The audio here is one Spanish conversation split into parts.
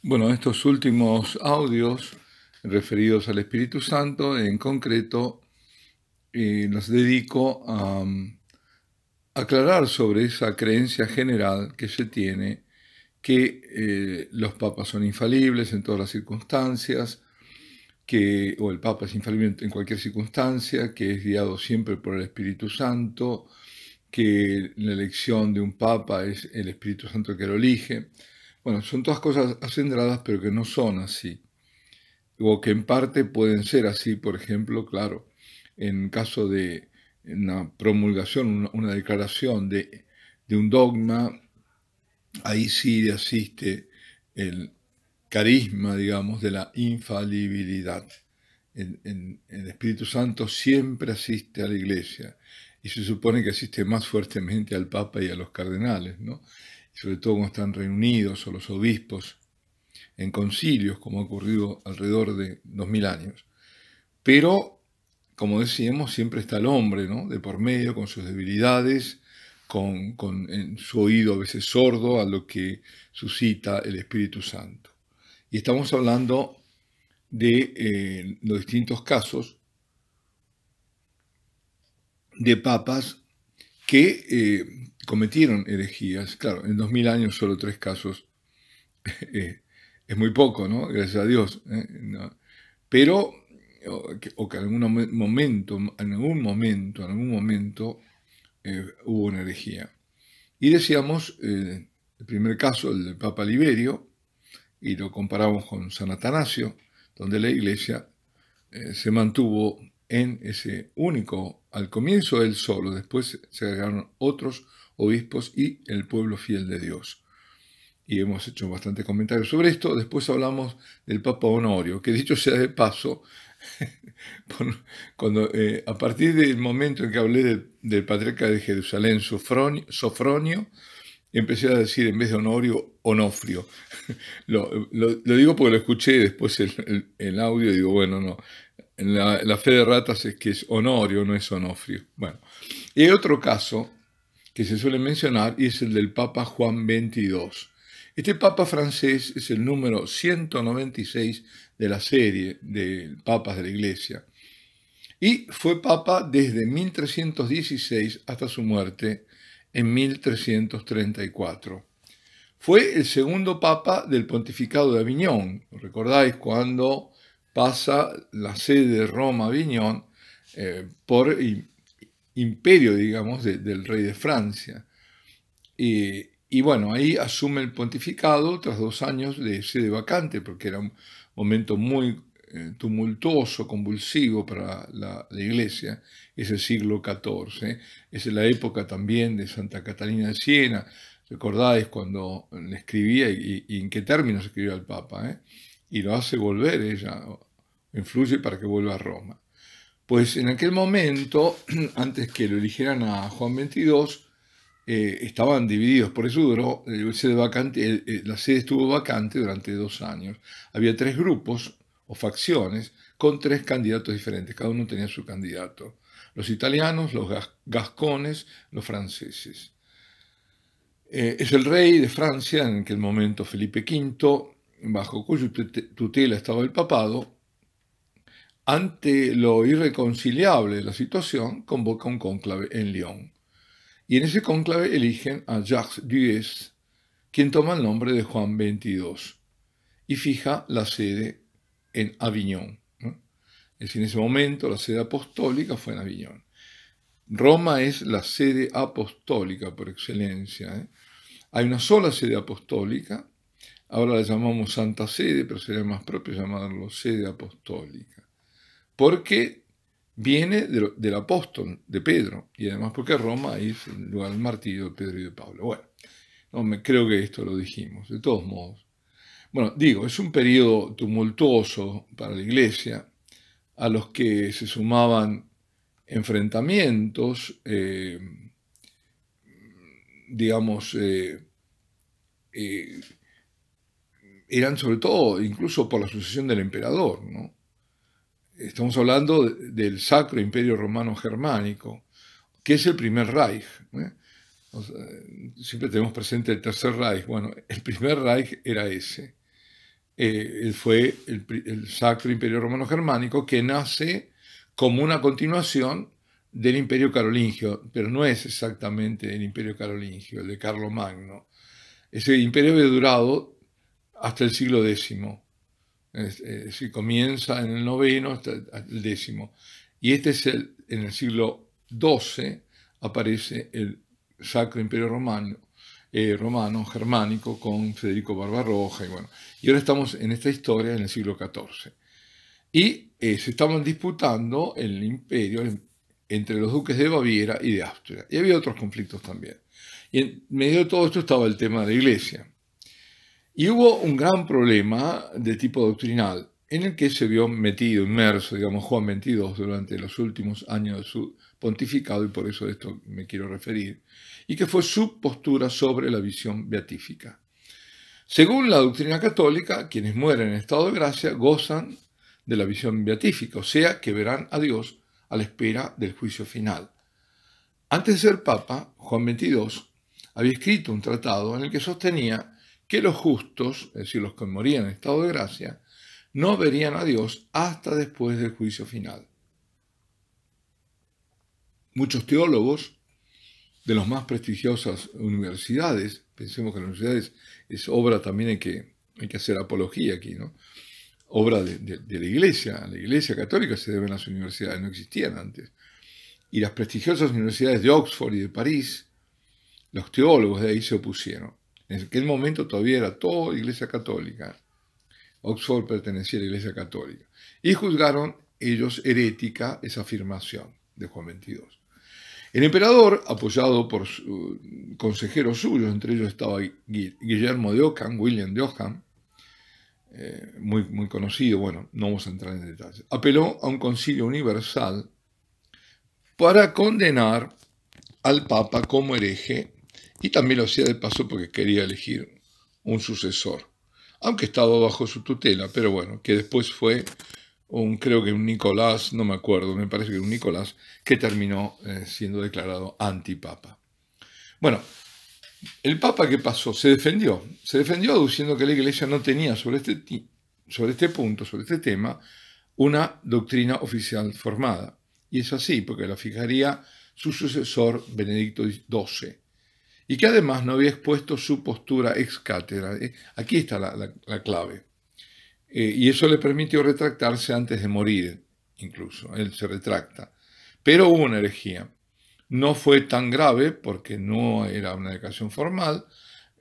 Bueno, estos últimos audios referidos al Espíritu Santo, en concreto, los dedico a aclarar sobre esa creencia general que se tiene que los papas son infalibles en todas las circunstancias, o el papa es infalible en cualquier circunstancia, que es guiado siempre por el Espíritu Santo, que la elección de un papa es el Espíritu Santo el que lo elige. Bueno, son todas cosas acendradas, pero que no son así, o que en parte pueden ser así. Por ejemplo, claro, en caso de una promulgación, una declaración de un dogma, ahí sí asiste el carisma, digamos, de la infalibilidad. El Espíritu Santo siempre asiste a la Iglesia y se supone que asiste más fuertemente al Papa y a los cardenales, ¿no? Y sobre todo cuando están reunidos, o los obispos en concilios, como ha ocurrido alrededor de 2000 años. Pero, como decíamos, siempre está el hombre, ¿no?, de por medio, con sus debilidades, en su oído a veces sordo a lo que suscita el Espíritu Santo. Y estamos hablando de los distintos casos de papas que cometieron herejías. Claro, en 2000 años solo 3 casos es muy poco, ¿no? Gracias a Dios. No. Pero, o que en algún momento hubo una herejía. Y decíamos, el primer caso, el del Papa Liberio, y lo comparamos con San Atanasio, donde la Iglesia se mantuvo en ese único, al comienzo él solo, después se agregaron otros obispos y el pueblo fiel de Dios. Y hemos hecho bastantes comentarios sobre esto. Después hablamos del Papa Honorio, que dicho sea de paso, a partir del momento en que hablé del patriarca de Jerusalén, Sofronio, empecé a decir en vez de Honorio, Onofrio. Lo digo porque lo escuché después el audio y digo, bueno, no. La fe de ratas es que es Honorio, no es Onofrio. Bueno, y hay otro caso que se suele mencionar y es el del Papa Juan XXII. Este Papa francés es el número 196 de la serie de papas de la Iglesia y fue papa desde 1316 hasta su muerte en 1334. Fue el segundo papa del pontificado de Aviñón. ¿Recordáis cuando pasa la sede de Roma a Aviñón por imperio, digamos, del rey de Francia? Y bueno, ahí asume el pontificado tras 2 años de sede vacante, porque era un momento muy tumultuoso, convulsivo para la Iglesia, ese siglo XIV. Es la época también de Santa Catalina de Siena. Recordáis cuando le escribía y en qué términos escribió al Papa, y lo hace volver, ella influye para que vuelva a Roma. Pues en aquel momento, antes que lo eligieran a Juan XXII, estaban divididos, por eso duró la sede estuvo vacante durante 2 años. Había 3 grupos o facciones con 3 candidatos diferentes, cada uno tenía su candidato. Los italianos, los gascones, los franceses. Es el rey de Francia, en aquel momento Felipe V, bajo cuya tutela estaba el papado. Ante lo irreconciliable de la situación, convoca un cónclave en Lyon. Y en ese cónclave eligen a Jacques Duès, quien toma el nombre de Juan XXII, y fija la sede en Aviñón, ¿no? Es decir, en ese momento la sede apostólica fue en Aviñón. Roma es la sede apostólica por excelencia. Hay una sola sede apostólica, ahora la llamamos Santa Sede, pero sería más propio llamarlo sede apostólica, porque viene del apóstol, de Pedro, y además porque Roma es el lugar del martirio de Pedro y de Pablo. Bueno, creo que esto lo dijimos, de todos modos. Bueno, digo, es un periodo tumultuoso para la Iglesia, a los que se sumaban enfrentamientos, digamos, eran sobre todo incluso por la sucesión del emperador, ¿no? Estamos hablando del Sacro Imperio Romano Germánico, que es el primer Reich. Siempre tenemos presente el Tercer Reich. Bueno, el primer Reich era ese. fue el Sacro Imperio Romano Germánico, que nace como una continuación del Imperio Carolingio, pero no es exactamente el Imperio Carolingio, el de Carlomagno. Ese imperio había durado hasta el siglo X. Si comienza en el noveno hasta el décimo. Y este es en el siglo XII aparece el Sacro Imperio Romano, germánico, con Federico Barbarroja, y ahora estamos en esta historia en el siglo XIV. Y se estaban disputando el imperio entre los duques de Baviera y de Austria. Y había otros conflictos también. Y en medio de todo esto estaba el tema de la iglesia. Y hubo un gran problema de tipo doctrinal en el que se vio metido, inmerso, digamos, Juan XXII durante los últimos años de su pontificado, y por eso de esto me quiero referir, y que fue su postura sobre la visión beatífica. Según la doctrina católica, quienes mueren en estado de gracia gozan de la visión beatífica, o sea, que verán a Dios a la espera del juicio final. Antes de ser papa, Juan XXII había escrito un tratado en el que sostenía que los justos, es decir, los que morían en estado de gracia, no verían a Dios hasta después del juicio final. Muchos teólogos de las más prestigiosas universidades, pensemos que las universidades es obra también, hay que hacer apología aquí, ¿no? Obra de la Iglesia católica se deben a las universidades, no existían antes. Y las prestigiosas universidades de Oxford y de París, los teólogos de ahí se opusieron. En aquel momento todavía era todo Iglesia católica. Oxford pertenecía a la Iglesia católica. Y juzgaron ellos herética esa afirmación de Juan XXII. El emperador, apoyado por consejeros suyos, entre ellos estaba Guillermo de Ockham, William de Ockham, muy conocido, bueno, no vamos a entrar en detalles, apeló a un concilio universal para condenar al Papa como hereje, y también lo hacía de paso porque quería elegir un sucesor, aunque estaba bajo su tutela, pero bueno, que después fue creo que un Nicolás, no me acuerdo, me parece que un Nicolás, que terminó siendo declarado antipapa. Bueno, el Papa, ¿qué pasó? Se defendió aduciendo que la Iglesia no tenía sobre este tema, una doctrina oficial formada. Y es así, porque la fijaría su sucesor Benedicto XII, y que además no había expuesto su postura ex cátedra. Aquí está la clave. Y eso le permitió retractarse antes de morir, incluso. Él se retracta. Pero hubo una herejía. No fue tan grave porque no era una declaración formal,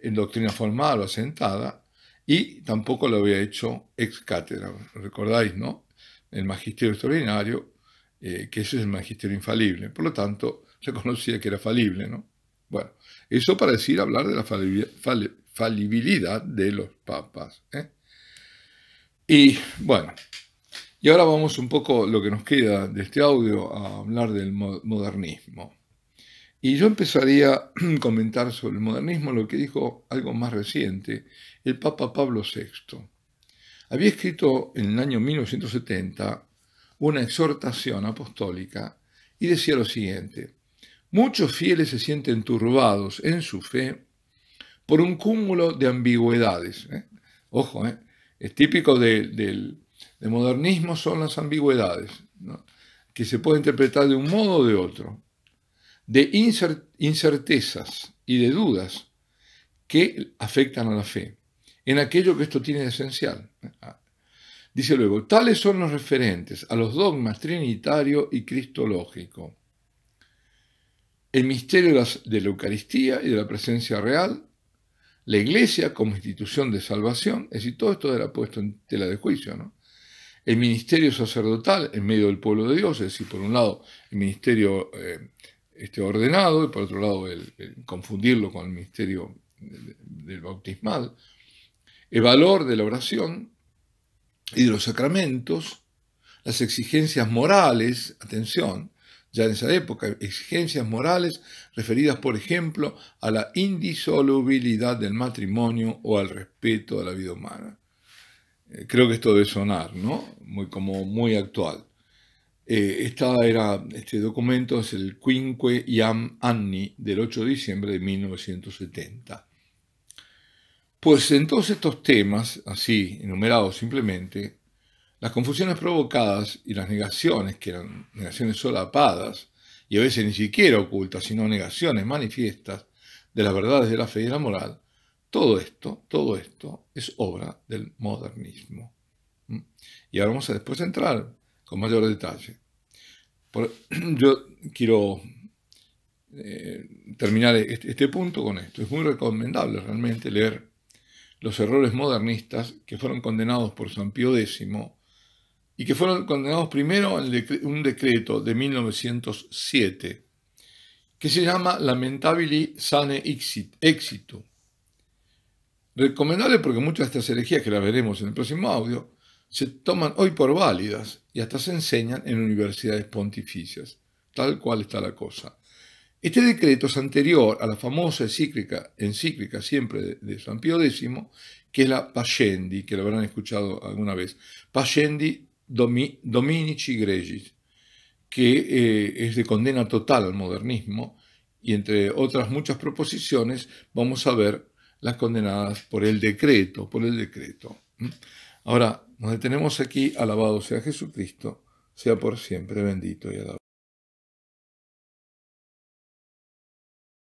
en doctrina formal o asentada, y tampoco lo había hecho ex cátedra. ¿Recordáis, no? El magisterio extraordinario, que ese es el magisterio infalible. Por lo tanto, se conocía que era falible, ¿no? Bueno, eso para hablar de la falibilidad de los papas. Y bueno, y ahora vamos un poco, lo que nos queda de este audio, a hablar del modernismo. Y yo empezaría a comentar sobre el modernismo lo que dijo algo más reciente, el Papa Pablo VI. Había escrito en el año 1970 una exhortación apostólica y decía lo siguiente: muchos fieles se sienten turbados en su fe por un cúmulo de ambigüedades. Ojo, es típico del modernismo, son las ambigüedades, ¿no? Que se puede interpretar de un modo o de otro, de incertezas y de dudas que afectan a la fe, en aquello que esto tiene de esencial. Dice luego, tales son los referentes a los dogmas trinitario y cristológico, el misterio de la Eucaristía y de la presencia real, la Iglesia como institución de salvación, es decir, todo esto era puesto en tela de juicio, ¿no? El ministerio sacerdotal en medio del pueblo de Dios, es decir, por un lado el ministerio ordenado, y por otro lado el confundirlo con el ministerio del bautismal, el valor de la oración y de los sacramentos, las exigencias morales, atención, ya en esa época, exigencias morales referidas, por ejemplo, a la indisolubilidad del matrimonio o al respeto a la vida humana. Creo que esto debe sonar, ¿no? Muy actual. Este documento es el Quinque Iam Anni del 8 de diciembre de 1970. Pues en todos estos temas, así enumerados simplemente, las confusiones provocadas y las negaciones, que eran negaciones solapadas, y a veces ni siquiera ocultas, sino negaciones manifiestas de las verdades de la fe y de la moral, todo esto es obra del modernismo. Y ahora vamos a después entrar con mayor detalle. Yo quiero terminar este punto con esto. Es muy recomendable realmente leer los errores modernistas que fueron condenados por San Pío X y que fueron condenados primero en un decreto de 1907 que se llama Lamentabili Sane Exitu. Recomendable porque muchas de estas herejías, que las veremos en el próximo audio, se toman hoy por válidas y hasta se enseñan en universidades pontificias. Tal cual está la cosa. Este decreto es anterior a la famosa encíclica siempre de San Pío X, que es la Pascendi, que lo habrán escuchado alguna vez. Pascendi Dominici Gregis, que es de condena total al modernismo, y entre otras muchas proposiciones vamos a ver las condenadas por el decreto. Ahora, nos detenemos aquí. Alabado sea Jesucristo, sea por siempre bendito y alabado.